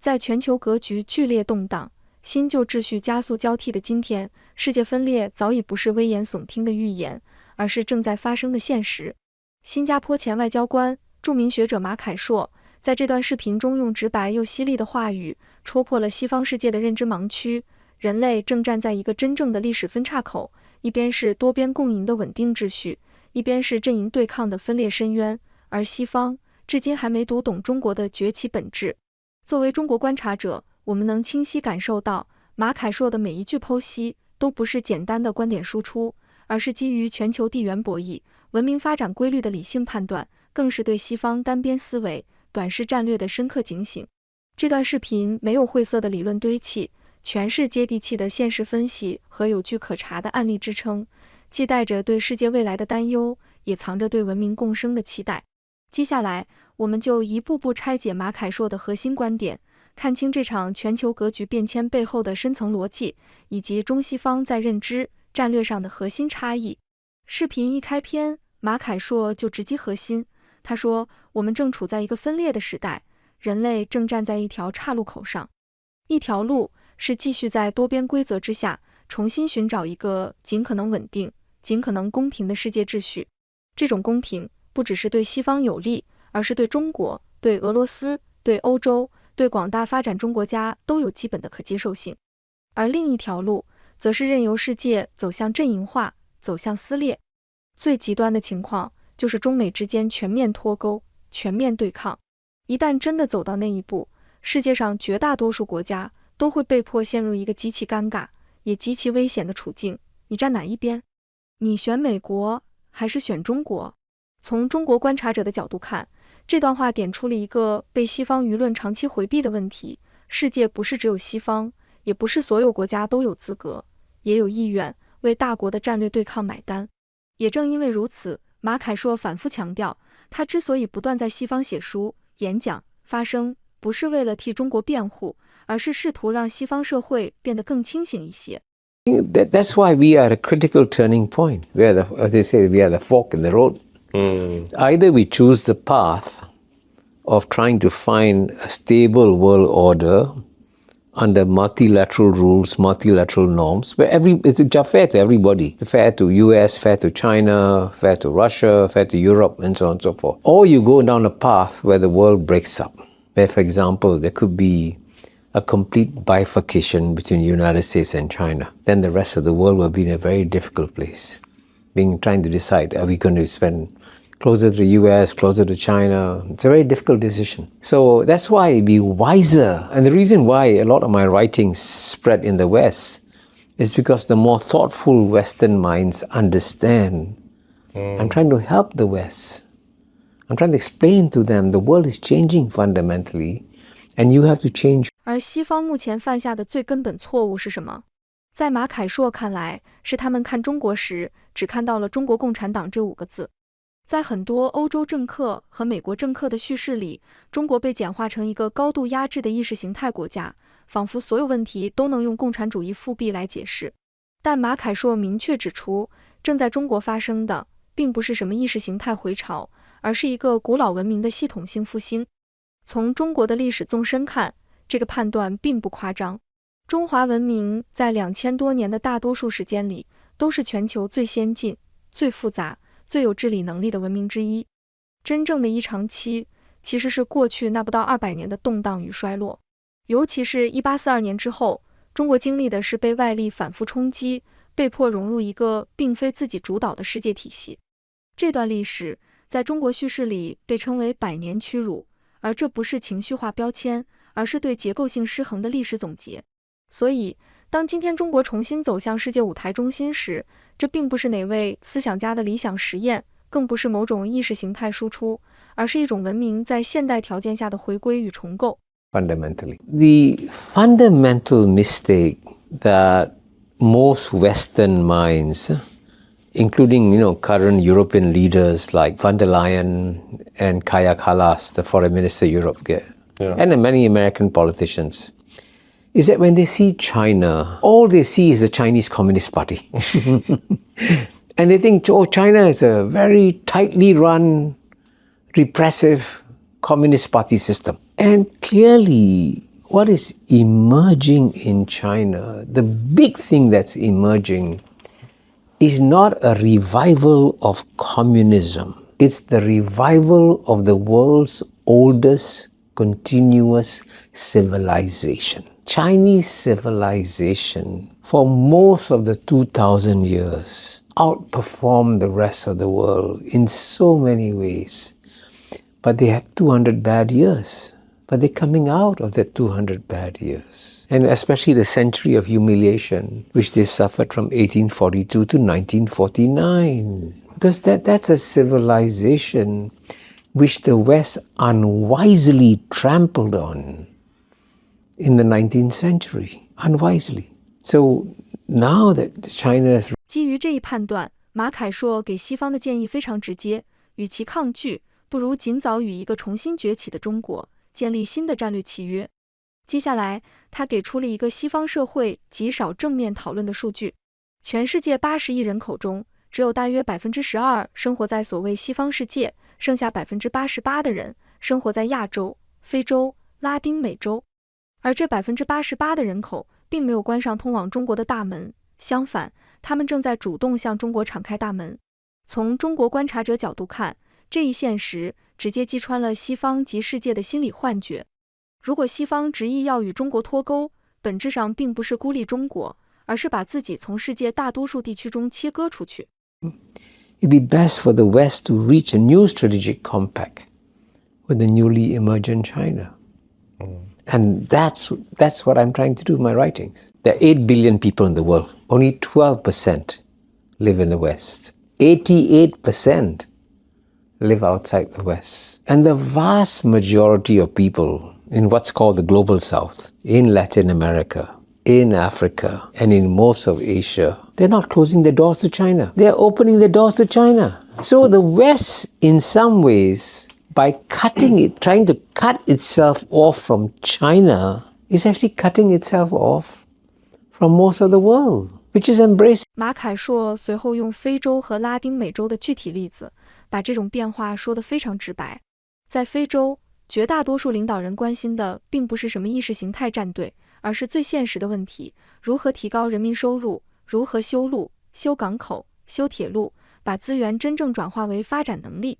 在全球格局剧烈动荡、新旧秩序加速交替的今天，世界分裂早已不是危言耸听的预言，而是正在发生的现实。新加坡前外交官、著名学者马凯硕在这段视频中用直白又犀利的话语，戳破了西方世界的认知盲区。人类正站在一个真正的历史分岔口，一边是多边共赢的稳定秩序，一边是阵营对抗的分裂深渊，而西方至今还没读懂中国的崛起本质。作为中国观察者，我们能清晰感受到，马凯硕的每一句剖析都不是简单的观点输出，而是基于全球地缘博弈、文明发展规律的理性判断，更是对西方单边思维、短视战略的深刻警醒。这段视频没有晦涩的理论堆砌，全是接地气的现实分析和有据可查的案例支撑，既带着对世界未来的担忧，也藏着对文明共生的期待。接下来，我们就一步步拆解马凯硕的核心观点，看清这场全球格局变迁背后的深层逻辑，以及中西方在认知、战略上的核心差异。视频一开篇，马凯硕就直击核心。他说，我们正处在一个分裂的时代，人类正站在一条岔路口上。一条路是继续在多边规则之下，重新寻找一个尽可能稳定、尽可能公平的世界秩序。这种公平不只是对西方有利，而是对中国、对俄罗斯、对欧洲、对广大发展中国家都有基本的可接受性。而另一条路，则是任由世界走向阵营化，走向撕裂。最极端的情况，就是中美之间全面脱钩、全面对抗。一旦真的走到那一步，世界上绝大多数国家都会被迫陷入一个极其尴尬，也极其危险的处境。你站哪一边？你选美国，还是选中国？从中国观察者的角度看，这段话点出了一个被西方舆论长期回避的问题：世界不是只有西方，也不是所有国家都有资格，也有意愿为大国的战略对抗买单。也正因为如此，马凯硕反复强调，他之所以不断在西方写书、演讲、发声，不是为了替中国辩护，而是试图让西方社会变得更清醒一些。That's why we are at a critical turning point. We are as they say, we are the fork in the road. Either we choose the path of trying to find a stable world order under multilateral rules, multilateral norms, where it's fair to everybody. It's fair to US, fair to China, fair to Russia, fair to Europe, and so on and so forth. Or you go down a path where the world breaks up, where, for example, there could be a complete bifurcation between the United States and China. Then the rest of the world will be in a very difficult place, trying to decide, are we going to spend closer to the US, closer to China? It's a very difficult decision. So that's why it'd be wiser. And the reason why a lot of my writings spread in the West is because the more thoughtful Western minds understand. I'm trying to help the West. I'm trying to explain to them the world is changing fundamentally, and you have to change. 而西方目前犯下的最根本错误是什么？在马凯硕看来，是他们看中国时只看到了中国共产党这5个字。在很多欧洲政客和美国政客的叙事里，中国被简化成一个高度压制的意识形态国家，仿佛所有问题都能用共产主义复辟来解释。但马凯硕明确指出，正在中国发生的并不是什么意识形态回潮，而是一个古老文明的系统性复兴。从中国的历史纵深看，这个判断并不夸张。中华文明在2000多年的大多数时间里，都是全球最先进、最复杂、最有治理能力的文明之一。真正的异常期，其实是过去那不到200年的动荡与衰落。尤其是1842年之后，中国经历的是被外力反复冲击，被迫融入一个并非自己主导的世界体系。这段历史在中国叙事里被称为100年屈辱，而这不是情绪化标签，而是对结构性失衡的历史总结。所以，当今天中国重新走向世界舞台中心时，这并不是哪位思想家的理想实验，更不是某种意识形态输出，而是一种文明在现代条件下的回归与重构。Fundamentally, the fundamental mistake that most Western minds, including current European leaders like von der Leyen and Kaja Kallas, the foreign minister of Europe, and many American politicians, is that when they see China, all they see is the Chinese Communist Party. And they think, oh, China is a very tightly run, repressive Communist Party system. And clearly, what is emerging in China, the big thing that's emerging is not a revival of communism. It's the revival of the world's oldest continuous civilization. Chinese civilization, for most of the 2,000 years, outperformed the rest of the world in so many ways. But they had 200 bad years. But they're coming out of the 200 bad years. And especially the century of humiliation, which they suffered from 1842 to 1949. Because that's a civilization which the West unwisely trampled on in the 19th century. Unwisely. So now that China is... 基于这一判断，马凯硕给西方的建议非常直接，与其抗拒，不如尽早与一个重新崛起的中国建立新的战略契约。接下来，他给出了一个西方社会极少正面讨论的数据：全世界80亿人口中，只有大约12%生活在所谓西方世界，剩下88%的人生活在亚洲、非洲、拉丁美洲。而这88%的人口并没有关上通往中国的大门，相反，他们正在主动向中国敞开大门。从中国观察者角度看，这一现实直接击穿了西方及世界的心理幻觉。如果西方执意要与中国脱钩，本质上并不是孤立中国，而是把自己从世界大多数地区中切割出去。It'd be best for the West to reach a new strategic compact with the newly emergent China. And that's what I'm trying to do in my writings. There are 8 billion people in the world. Only 12% live in the West. 88% live outside the West. And the vast majority of people in what's called the Global South, in Latin America, in Africa, and in most of Asia, they're not closing their doors to China. They're opening their doors to China. So the West, in some ways, by cutting it, trying to cut itself off from China, is actually cutting itself off from most of the world, which is embracing. 马凯硕随后用非洲和拉丁美洲的具体例子，把这种变化说得非常直白。在非洲，绝大多数领导人关心的并不是什么意识形态战队，而是最现实的问题：如何提高人民收入，如何修路、修港口、修铁路，把资源真正转化为发展能力。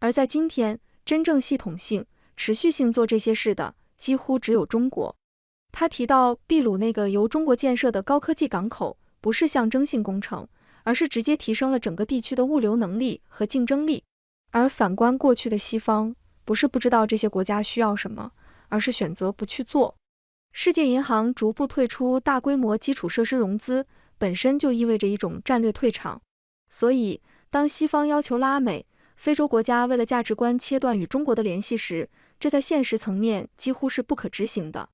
而在今天，真正系统性、持续性做这些事的，几乎只有中国。他提到秘鲁那个由中国建设的高科技港口，不是象征性工程，而是直接提升了整个地区的物流能力和竞争力。而反观过去的西方，不是不知道这些国家需要什么，而是选择不去做。世界银行逐步退出大规模基础设施融资，本身就意味着一种战略退场。所以，当西方要求拉美、非洲国家为了价值观切断与中国的联系时，这在现实层面几乎是不可执行的。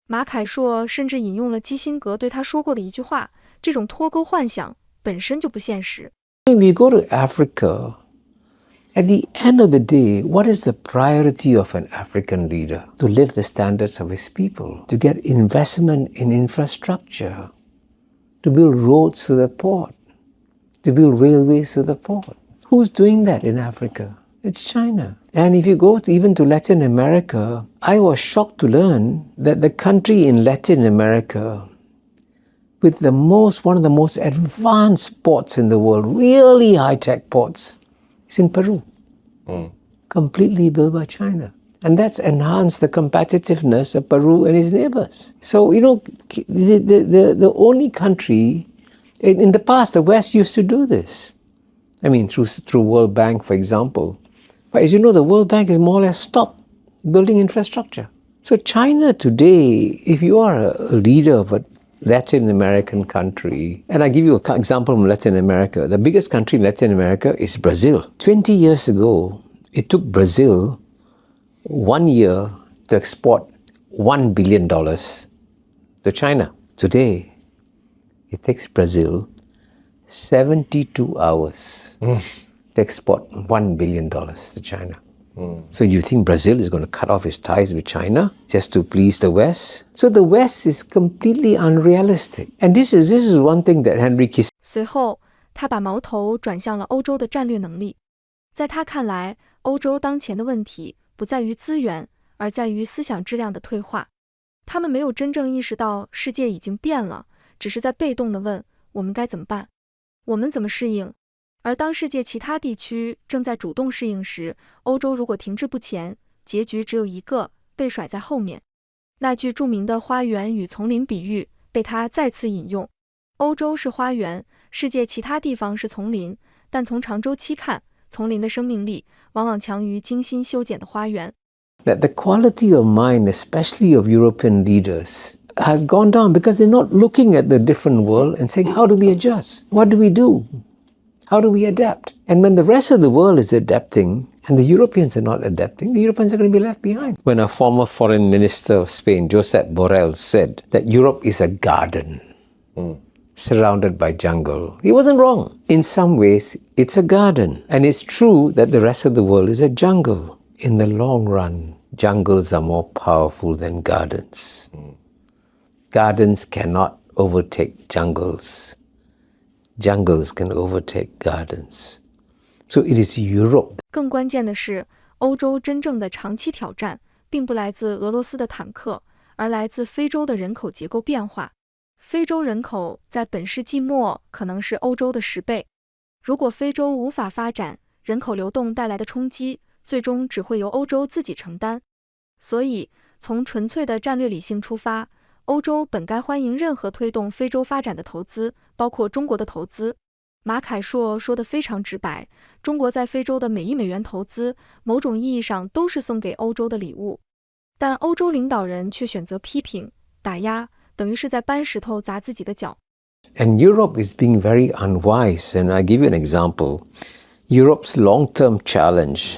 马凯硕甚至引用了基辛格对他说过的一句话：这种脱钩幻想本身就不现实。If you go to Africa, at the end of the day, what is the priority of an African leader? To lift the standards of his people, to get investment in infrastructure, to build roads to the port, to build railways to the port. Who's doing that in Africa? It's China. And if you go even to Latin America, I was shocked to learn that the country in Latin America with one of the most advanced ports in the world, really high-tech ports, is in Peru. Completely built by China. And that's enhanced the competitiveness of Peru and its neighbors. So, the only country, in the past, the West used to do this. I mean, through World Bank, for example. But as you know, the World Bank is more or less stopped building infrastructure. So China today, if you are a leader of a Latin American country, and I give you an example from Latin America, the biggest country in Latin America is Brazil. 20 years ago, it took Brazil 1 year to export $1 billion to China. Today, it takes Brazil 72 hours to export $1 billion to China. So you think Brazil is going to cut off its ties with China just to please the West? So the West is completely unrealistic. And this is one thing that Henry Kissinger... 随后，他把矛头转向了欧洲的战略能力。在他看来，欧洲当前的问题不在于资源，而在于思想质量的退化。他们没有真正意识到世界已经变了，只是在被动地问我们该怎么办，我们怎么适应。而当世界其他地区正在主动适应时，欧洲如果停滞不前，结局只有一个，被甩在后面。那句著名的花园与丛林比喻被他再次引用，欧洲是花园，世界其他地方是丛林，但从长周期看，丛林的生命力往往强于精心修剪的花园。That the quality of mind, especially of European leaders, has gone down because they're not looking at the different world and saying, how do we adjust? What do we do? How do we adapt? And when the rest of the world is adapting and the Europeans are not adapting, the Europeans are going to be left behind. When a former foreign minister of Spain, Josep Borrell, said that Europe is a garden surrounded by jungle, he wasn't wrong. In some ways, it's a garden. And it's true that the rest of the world is a jungle. In the long run, jungles are more powerful than gardens. Gardens cannot overtake jungles. Jungles can overtake gardens. So it is Europe. 更关键的是，欧洲真正的长期挑战并不来自俄罗斯的坦克，而来自非洲的人口结构变化。非洲人口在本世纪末可能是欧洲的10倍。如果非洲无法发展，人口流动带来的冲击最终只会由欧洲自己承担。所以，从纯粹的战略理性出发，欧洲本该欢迎任何推动非洲发展的投资，包括中国的投资。马凯硕说得非常直白，中国在非洲的每1美元投资，某种意义上都是送给欧洲的礼物。但欧洲领导人却选择批评、打压，等于是在搬石头砸自己的脚。And Europe is being very unwise. And I give you an example. Europe's long-term challenge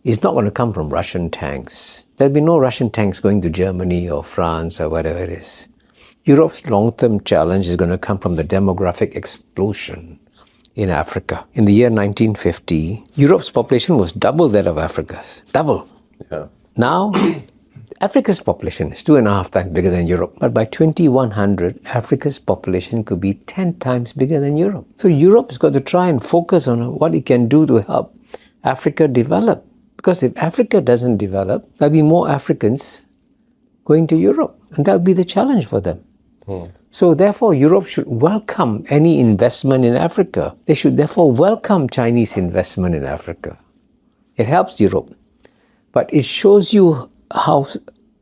is not going to come from Russian tanks. There'll be no Russian tanks going to Germany or France or whatever it is. Europe's long-term challenge is going to come from the demographic explosion in Africa. In the year 1950, Europe's population was double that of Africa's. Double. Yeah. Now, Africa's population is 2.5 times bigger than Europe. But by 2100, Africa's population could be 10 times bigger than Europe. So Europe's got to try and focus on what it can do to help Africa develop. Because if Africa doesn't develop, there'll be more Africans going to Europe. And that'll be the challenge for them. So therefore, Europe should welcome any investment in Africa. They should therefore welcome Chinese investment in Africa. It helps Europe. But it shows you how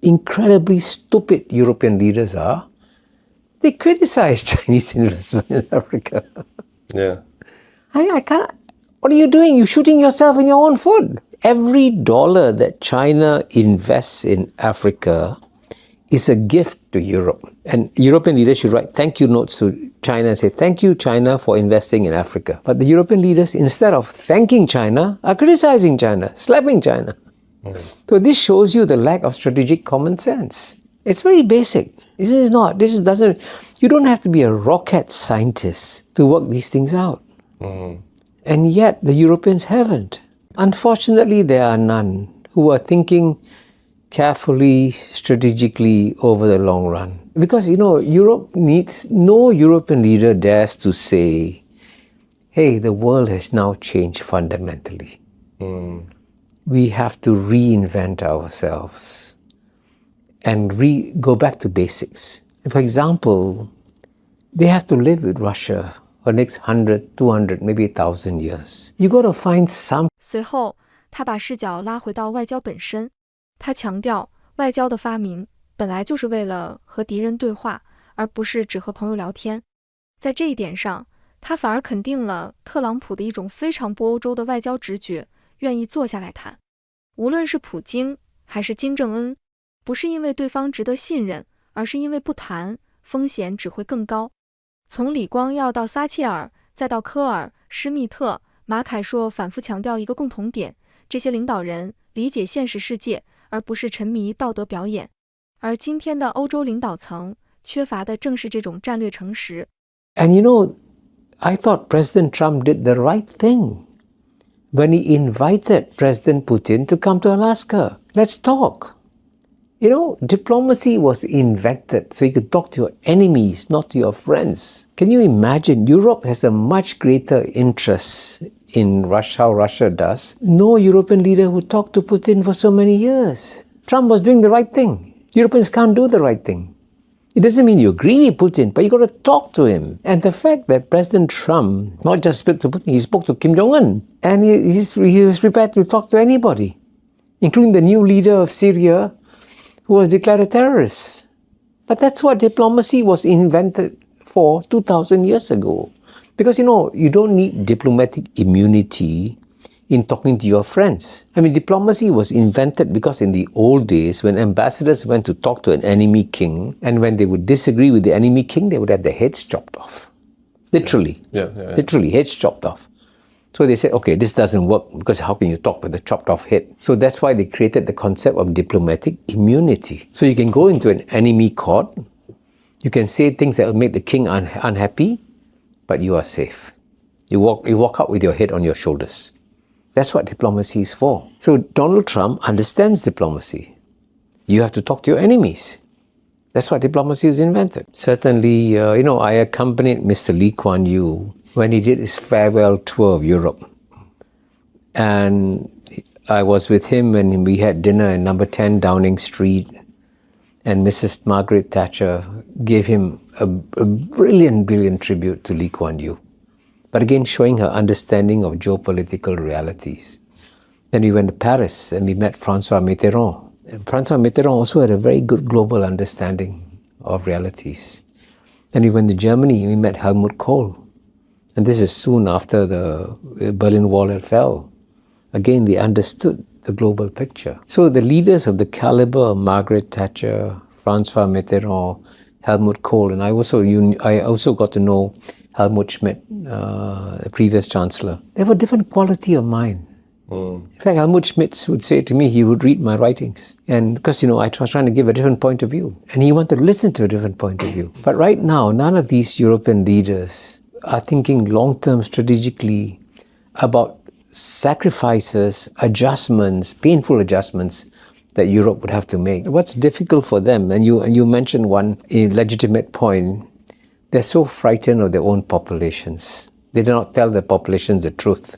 incredibly stupid European leaders are. They criticize Chinese investment in Africa. Yeah. I can't. What are you doing? You're shooting yourself in your own foot. Every dollar that China invests in Africa is a gift to Europe. And European leaders should write thank you notes to China and say, thank you, China, for investing in Africa. But the European leaders, instead of thanking China, are criticizing China, slapping China. So this shows you the lack of strategic common sense. It's very basic. This is not. This doesn't. You don't have to be a rocket scientist to work these things out. And yet the Europeans haven't. Unfortunately, there are none who are thinking carefully, strategically over the long run. Because, Europe needs, no European leader dares to say, hey, the world has now changed fundamentally. We have to reinvent ourselves and go back to basics. For example, they have to live with Russia for the next 100, 200, maybe 1,000 years. You got to find some. 随后，他把视角拉回到外交本身。他强调，外交的发明本来就是为了和敌人对话，而不是只和朋友聊天。在这一点上，他反而肯定了特朗普的一种非常不欧洲的外交直觉，愿意坐下来谈。无论是普京还是金正恩，不是因为对方值得信任，而是因为不谈，风险只会更高。从李光耀到撒切尔，再到科尔、施密特，马凯硕反复强调一个共同点：这些领导人理解现实世界，而不是沉迷道德表演。而今天的欧洲领导层缺乏的正是这种战略诚实。And I thought President Trump did the right thing when he invited President Putin to come to Alaska. Let's talk. Diplomacy was invented so you could talk to your enemies, not to your friends. Can you imagine? Europe has a much greater interest in Russia, how Russia does. No European leader would talk to Putin for so many years. Trump was doing the right thing. Europeans can't do the right thing. It doesn't mean you agree with Putin, but you got to talk to him. And the fact that President Trump not just spoke to Putin, he spoke to Kim Jong-un. And he was prepared to talk to anybody, including the new leader of Syria, who was declared a terrorist. But that's what diplomacy was invented for 2,000 years ago. Because, you don't need diplomatic immunity in talking to your friends. I mean, diplomacy was invented because in the old days, when ambassadors went to talk to an enemy king, and when they would disagree with the enemy king, they would have their heads chopped off. Literally. Yeah. Literally, heads chopped off. So they said, okay, this doesn't work because how can you talk with a chopped off head? So that's why they created the concept of diplomatic immunity. So you can go into an enemy court, you can say things that will make the king unhappy, but you are safe. You walk out with your head on your shoulders. That's what diplomacy is for. So Donald Trump understands diplomacy. You have to talk to your enemies. That's why diplomacy was invented. Certainly, I accompanied Mr. Lee Kuan Yew when he did his farewell tour of Europe. And I was with him when we had dinner in number 10 Downing Street. And Mrs. Margaret Thatcher gave him a brilliant tribute to Lee Kuan Yew. But again, showing her understanding of geopolitical realities. Then we went to Paris and we met François Mitterrand. And François Mitterrand also had a very good global understanding of realities. Then we went to Germany and we met Helmut Kohl. And this is soon after the Berlin Wall had fell. Again, they understood the global picture. So the leaders of the caliber of Margaret Thatcher, François Mitterrand, Helmut Kohl, and I also got to know Helmut Schmidt, the previous chancellor. They have a different quality of mind. In fact, Helmut Schmidt would say to me, he would read my writings. And because, I was trying to give a different point of view. And he wanted to listen to a different point of view. But right now, none of these European leaders are thinking long-term strategically about sacrifices, adjustments, painful adjustments that Europe would have to make. What's difficult for them, and you mentioned one legitimate point, they're so frightened of their own populations. They do not tell their populations the truth.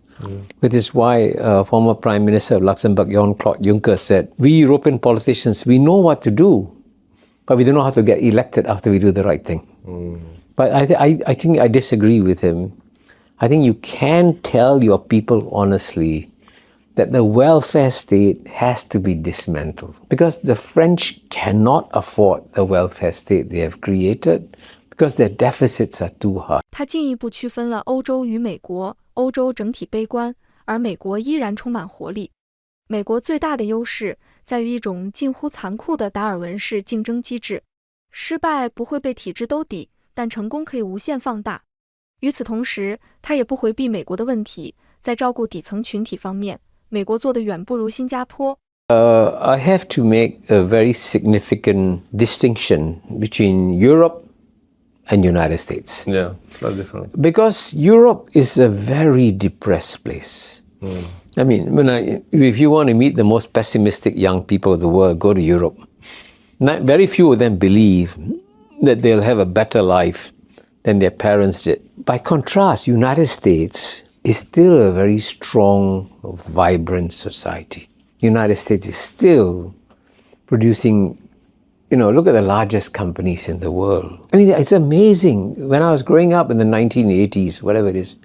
Which is why former Prime Minister of Luxembourg, Jean-Claude Juncker, said, we European politicians, we know what to do, but we don't know how to get elected after we do the right thing. But I think I disagree with him. I think you can tell your people honestly that the welfare state has to be dismantled. Because the French cannot afford the welfare state they have created because their deficits are too high. 他进一步区分了欧洲与美国，欧洲整体悲观，而美国依然充满活力。美国最大的优势在于一种近乎残酷的达尔文式竞争机制，失败不会被体制兜底，但成功可以无限放大。与此同时，他也不回避美国的问题，在照顾底层群体方面，美国做得远不如新加坡。I have to make a very significant distinction between Europe and United States. Yeah, it's very different. Because Europe is a very depressed place. I mean, if you want to meet the most pessimistic young people of the world, go to Europe. Very few of them believe that they'll have a better life than their parents did. By contrast, United States is still a very strong, vibrant society. United States is still producing, look at the largest companies in the world. I mean, it's amazing. When I was growing up in the 1980s, whatever it is,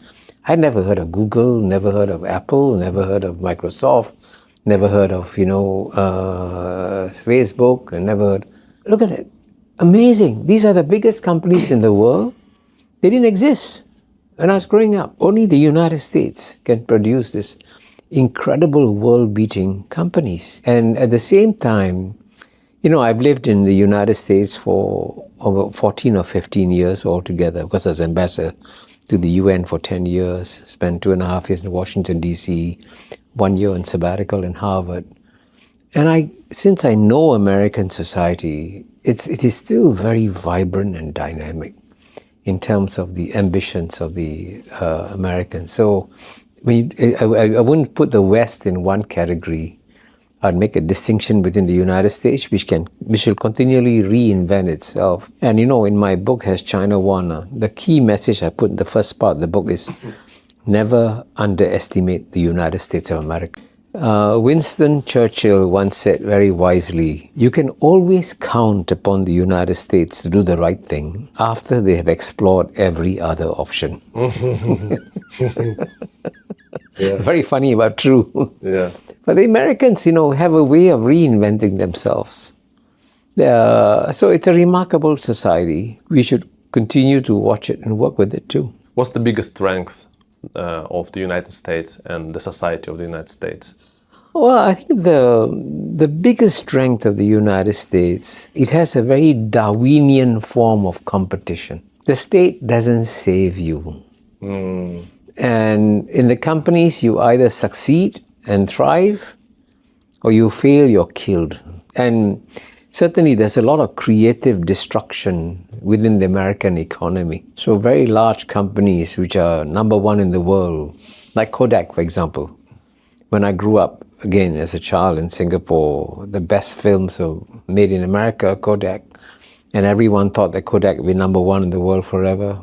I'd never heard of Google, never heard of Apple, never heard of Microsoft, never heard of, Facebook, and never heard. Look at it. Amazing. These are the biggest companies in the world. They didn't exist when I was growing up. Only the United States can produce this incredible world-beating companies. And at the same time, I've lived in the United States for over 14 or 15 years altogether because I was ambassador to the UN for 10 years, spent 2.5 years in Washington, D.C., 1 year in sabbatical in Harvard. And since I know American society, it is still very vibrant and dynamic in terms of the ambitions of the Americans. So I wouldn't put the West in one category. I'd make a distinction between the United States, which will continually reinvent itself. And in my book, Has China Won? The key message I put in the first part of the book is never underestimate the United States of America. Winston Churchill once said very wisely, you can always count upon the United States to do the right thing after they have explored every other option. Yeah. Very funny but true. Yeah. But the Americans, have a way of reinventing themselves. So it's a remarkable society. We should continue to watch it and work with it too. What's the biggest strength of the United States and the society of the United States? Well, I think the biggest strength of the United States, it has a very Darwinian form of competition. The state doesn't save you. And in the companies, you either succeed and thrive, or you fail, you're killed. And certainly there's a lot of creative destruction within the American economy. So very large companies which are number one in the world, like Kodak, for example. When I grew up, again, as a child in Singapore, the best films were made in America, Kodak. And everyone thought that Kodak would be number one in the world forever.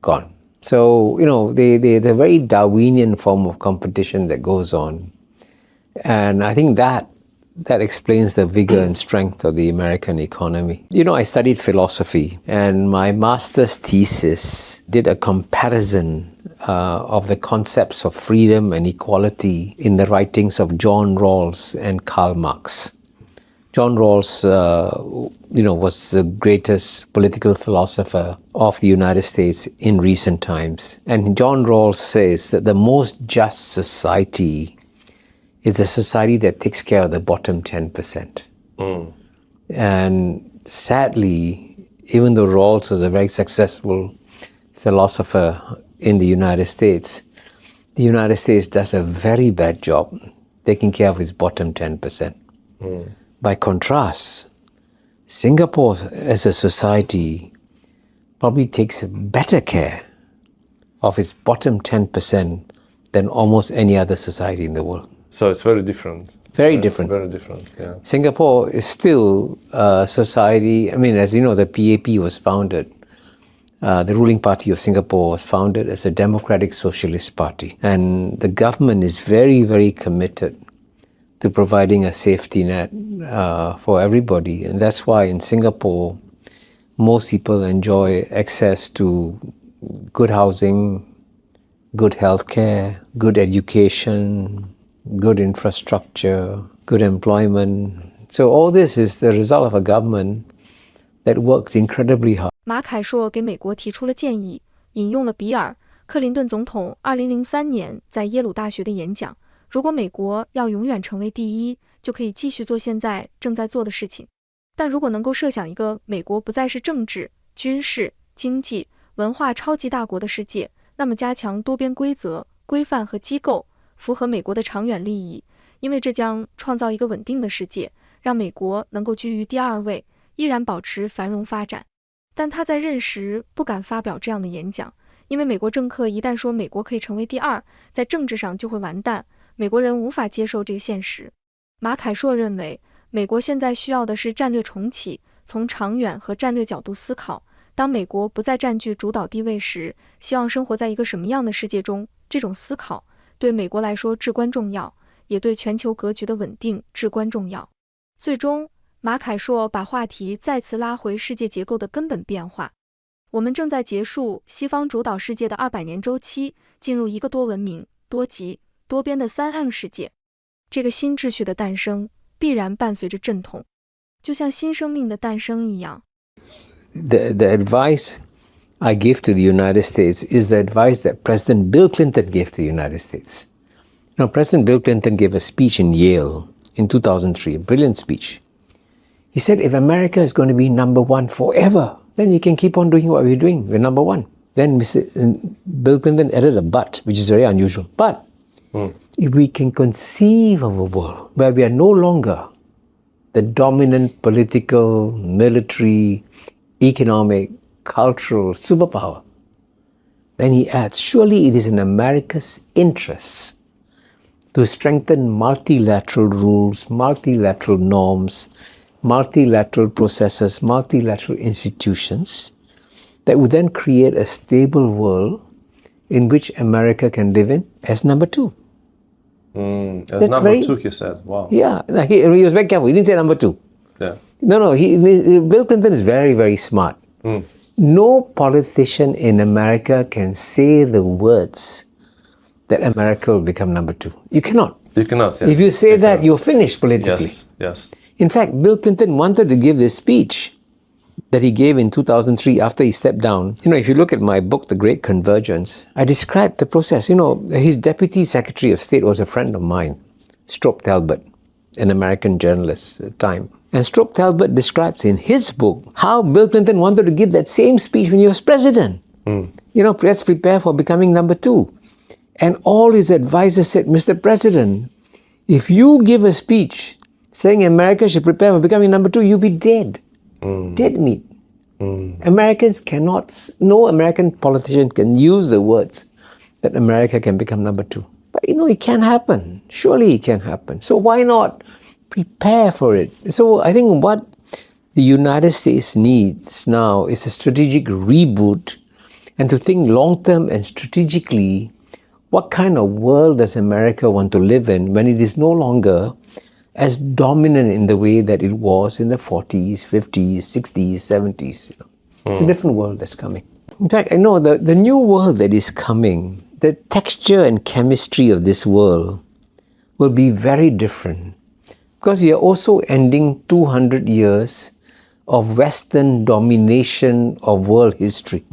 Gone. So, there's a very Darwinian form of competition that goes on. And I think that explains the vigor and strength of the American economy. I studied philosophy, and my master's thesis did a comparison of the concepts of freedom and equality in the writings of John Rawls and Karl Marx. John Rawls, was the greatest political philosopher of the United States in recent times. And John Rawls says that the most just society is a society that takes care of the bottom 10%. And sadly, even though Rawls was a very successful philosopher in the United States does a very bad job taking care of its bottom 10%. By contrast, Singapore as a society probably takes better care of its bottom 10% than almost any other society in the world. So it's very different. Very different. Very different, yeah. Singapore is still a society, as you know, the PAP was founded, the ruling party of Singapore was founded as a democratic socialist party. And the government is very, very committed to providing a safety net for everybody. And that's why in Singapore, most people enjoy access to good housing, good healthcare, good education, good infrastructure, good employment. So all this is the result of a government that works incredibly hard. 马凯硕给美国提出了建议，引用了比尔·克林顿总统2003年在耶鲁大学的演讲。如果美国要永远成为第一，就可以继续做现在正在做的事情。但如果能够设想一个美国不再是政治、军事、经济、文化超级大国的世界，那么加强多边规则、规范和机构，符合美国的长远利益，因为这将创造一个稳定的世界，让美国能够居于第二位，依然保持繁荣发展。但他在任时不敢发表这样的演讲，因为美国政客一旦说美国可以成为第二，在政治上就会完蛋，美国人无法接受这个现实。马凯硕认为，美国现在需要的是战略重启，从长远和战略角度思考，当美国不再占据主导地位时，希望生活在一个什么样的世界中，这种思考对美国来说至关重要，也对全球格局的稳定至关重要。最终，马凯硕把话题再次拉回世界结构的根本变化。我们正在结束西方主导世界的200年周期，进入一个多文明、多极、多边的3M 世界。这个新秩序的诞生必然伴随着阵痛，就像新生命的诞生一样。The advice I give to the United States is the advice that President Bill Clinton gave to the United States. President Bill Clinton gave a speech in Yale in 2003, a brilliant speech. He said, if America is going to be number one forever, then we can keep on doing what we're doing. We're number one. Then Bill Clinton added a but, which is very unusual. But if we can conceive of a world where we are no longer the dominant political, military, economic, cultural superpower, then he adds, surely it is in America's interests to strengthen multilateral rules, multilateral norms, multilateral processes, multilateral institutions that would then create a stable world in which America can live in as number two. That's number two, he said. Wow. Yeah, he was very careful. He didn't say number two. Yeah. No, Bill Clinton is very, very smart. No politician in America can say the words that America will become number two. You cannot. You cannot. Yeah. If you say that, you're finished politically. Yes. In fact, Bill Clinton wanted to give this speech that he gave in 2003 after he stepped down. If you look at my book, The Great Convergence, I described the process. His Deputy Secretary of State was a friend of mine, Stroop Talbot, an American journalist at the time. And Stroop Talbot describes in his book how Bill Clinton wanted to give that same speech when he was president. Let's prepare for becoming number two. And all his advisors said, Mr. President, if you give a speech saying America should prepare for becoming number two, you'll be dead. Dead meat. Americans cannot, no American politician can use the words that America can become number two. But it can happen. Surely it can happen. So why not prepare for it? So I think what the United States needs now is a strategic reboot and to think long-term and strategically, what kind of world does America want to live in when it is no longer as dominant in the way that it was in the 40s, 50s, 60s, 70s. It's a different world that's coming. In fact, I know the new world that is coming, the texture and chemistry of this world will be very different because we are also ending 200 years of Western domination of world history.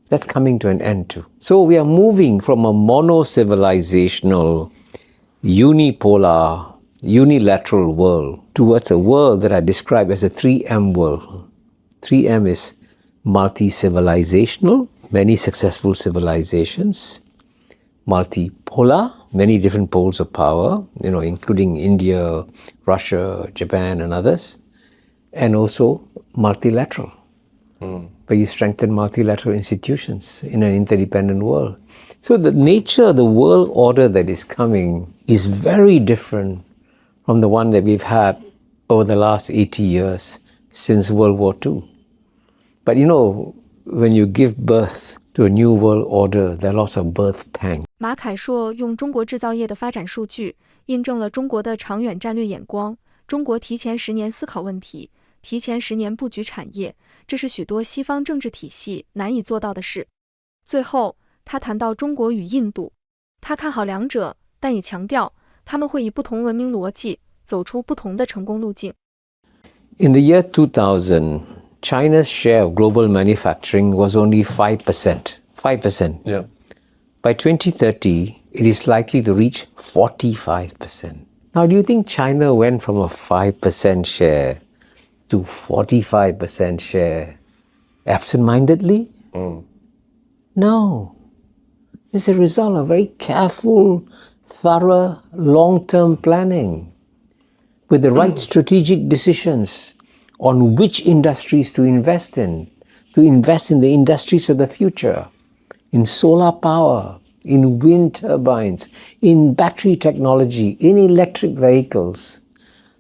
That's coming to an end too. So we are moving from a mono-civilizational, unipolar, unilateral world towards a world that I describe as a 3M world. 3M is multi-civilizational, many successful civilizations, multipolar, many different poles of power, including India, Russia, Japan and others, and also multilateral. But you strengthen multilateral institutions in an interdependent world. So the nature of the world order that is coming is very different from the one that we've had over the last 80 years since World War II. But when you give birth to a new world order, there are lots of birth pangs. 马凯硕用中国制造业的发展数据，印证了中国的长远战略眼光。中国提前10年思考问题，提前10年布局产业，这是许多西方政治体系难以做到的事。最后，他谈到中国与印度，他看好两者，但也强调他们会以不同文明逻辑走出不同的成功路径。In the year 2000, China's share of global manufacturing was only 5%. 5%. Yeah. By 2030, it is likely to reach 45%. Now, do you think China went from a 5% share to 45% share absent-mindedly? No. It's a result of very careful, thorough, long-term planning with the right strategic decisions on which industries to invest in the industries of the future, in solar power, in wind turbines, in battery technology, in electric vehicles.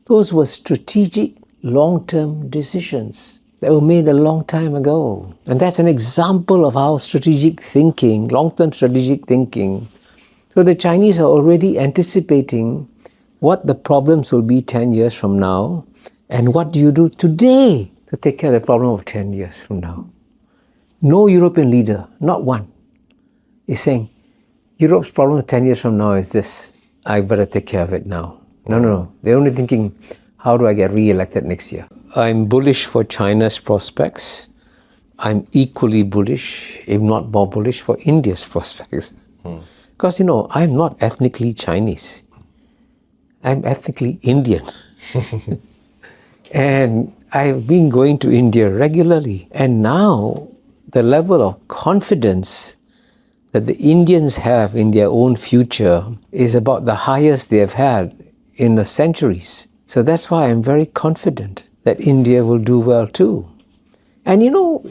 Those were strategic long-term decisions that were made a long time ago. And that's an example of how strategic thinking, long-term strategic thinking. So the Chinese are already anticipating what the problems will be 10 years from now, and what do you do today to take care of the problem of 10 years from now? No European leader, not one, is saying, Europe's problem 10 years from now is this. I better take care of it now. No. They're only thinking, how do I get re-elected next year? I'm bullish for China's prospects. I'm equally bullish, if not more bullish, for India's prospects. Because, I'm not ethnically Chinese. I'm ethnically Indian. And I've been going to India regularly. And now the level of confidence that the Indians have in their own future is about the highest they have had in the centuries. So that's why I'm very confident that India will do well too. And you know,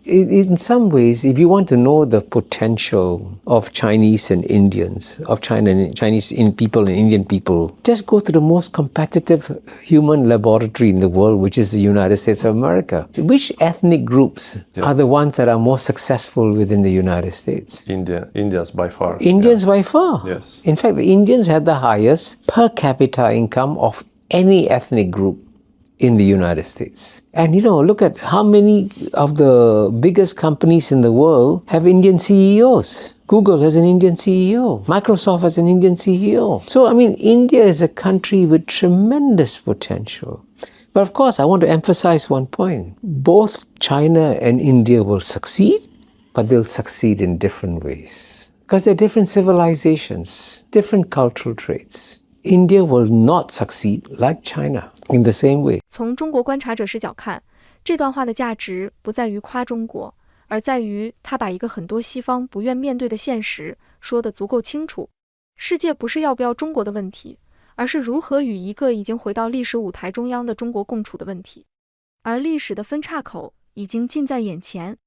in some ways, if you want to know the potential of Chinese and Indians, of Chinese people and Indian people, just go to the most competitive human laboratory in the world, which is the United States of America. Which ethnic groups are the ones that are more successful within the United States? Indians by far. Indians by far. Yes. In fact, the Indians had the highest per capita income of any ethnic group in the United States. And you know, look at how many of the biggest companies in the world have Indian CEOs. Google has an Indian CEO. Microsoft has an Indian CEO. So, I mean, India is a country with tremendous potential. But of course, I want to emphasize one point. Both China and India will succeed, but they'll succeed in different ways. Because they're different civilizations, different cultural traits. India will not succeed like China in the same way. 从中国观察者视角看，这段话的价值不在于夸中国，而在于他把一个很多西方不愿面对的现实说得足够清楚。世界不是要不要中国的问题，而是如何与一个已经回到历史舞台中央的中国共处的问题。而历史的分岔口已经近在眼前。